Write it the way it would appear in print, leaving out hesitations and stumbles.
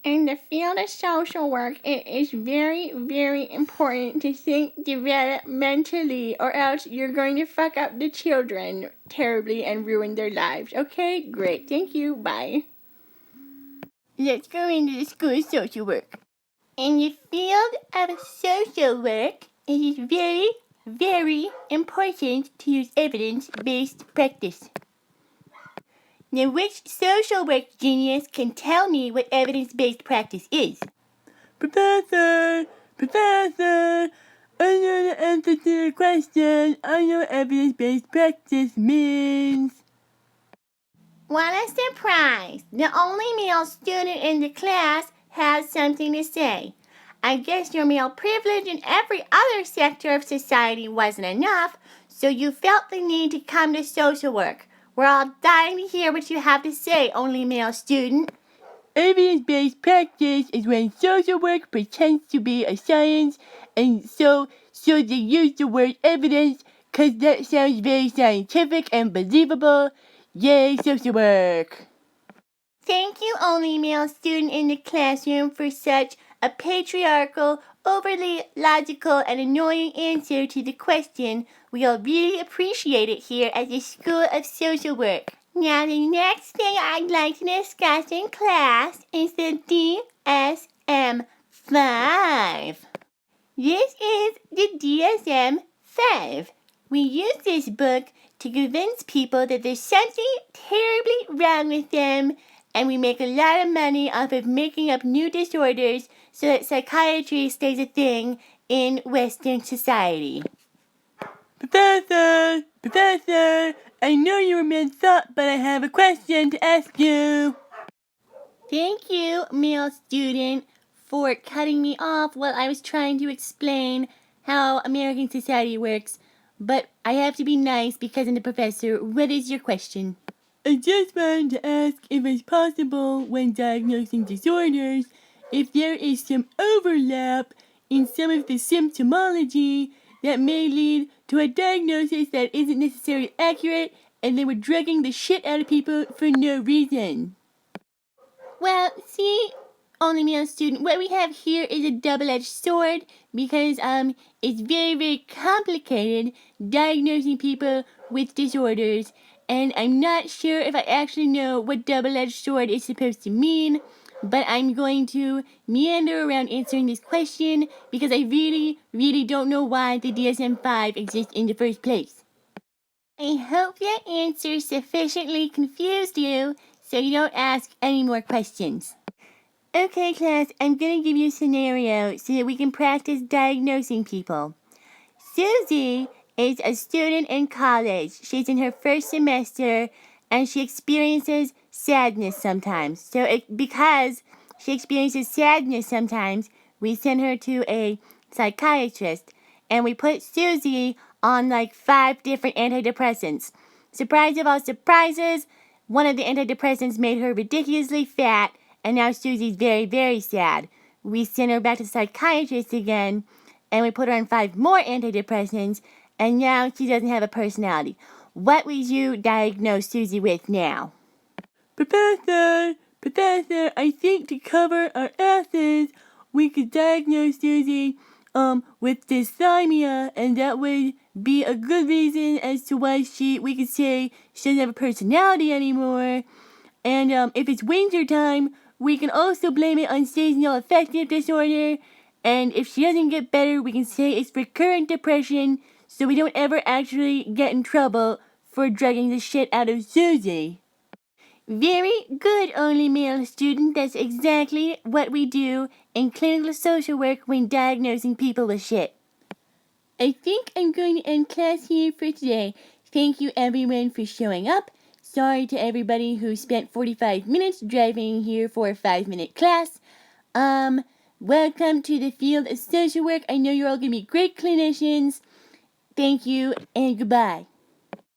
In the field of social work, it is very, very important to think developmentally, or else you're going to fuck up the children terribly and ruin their lives. Okay? Great. Thank you. Bye. Let's go into the school of social work. In the field of social work, it is very, very important to use evidence-based practice. Now, which social work genius can tell me what evidence-based practice is? Professor, I know the answer to your question. I know what evidence-based practice means. What a surprise! The only male student in the class has something to say. I guess your male privilege in every other sector of society wasn't enough, so you felt the need to come to social work. We're all dying to hear what you have to say, only male student. Evidence-based practice is when social work pretends to be a science, and so they use the word evidence because that sounds very scientific and believable. Yay, social work! Thank you, only male student in the classroom, for such a patriarchal, overly logical, and annoying answer to the question. We all really appreciate it here at the School of Social Work. Now, the next thing I'd like to discuss in class is the DSM-5. This is the DSM-5. We use this book to convince people that there's something terribly wrong with them, and we make a lot of money off of making up new disorders so that psychiatry stays a thing in Western society. Professor, I know you were mid-thought, but I have a question to ask you. Thank you, male student, for cutting me off while I was trying to explain how American society works. But I have to be nice because I'm the professor. What is your question? I just wanted to ask if it's possible when diagnosing disorders, if there is some overlap in some of the symptomology that may lead to a diagnosis that isn't necessarily accurate, and they were drugging the shit out of people for no reason. Well, see, only male student, what we have here is a double-edged sword because it's very, very complicated diagnosing people with disorders, and I'm not sure if I actually know what double-edged sword is supposed to mean, but I'm going to meander around answering this question because I really, really don't know why the DSM-5 exists in the first place. I hope that answer sufficiently confused you so you don't ask any more questions. Okay, class, I'm going to give you a scenario so that we can practice diagnosing people. Susie is a student in college. She's in her first semester, and she experiences sadness sometimes. So because she experiences sadness sometimes, we send her to a psychiatrist, and we put Susie on like 5 different antidepressants. Surprise of all surprises, one of the antidepressants made her ridiculously fat, and now Susie's very, very sad. We sent her back to the psychiatrist again, and we put her on 5 more antidepressants, and now she doesn't have a personality. What would you diagnose Susie with now? Professor, I think to cover our asses, we could diagnose Susie with dysthymia, and that would be a good reason as to why we could say she doesn't have a personality anymore. And if it's winter time, we can also blame it on seasonal affective disorder. And if she doesn't get better, we can say it's recurrent depression, so we don't ever actually get in trouble for drugging the shit out of Susie. Very good, only male student. That's exactly what we do in clinical social work when diagnosing people with shit. I think I'm going to end class here for today. Thank you everyone for showing up. Sorry to everybody who spent 45 minutes driving here for a 5-minute class. Welcome to the field of social work. I know you're all going to be great clinicians. Thank you and goodbye.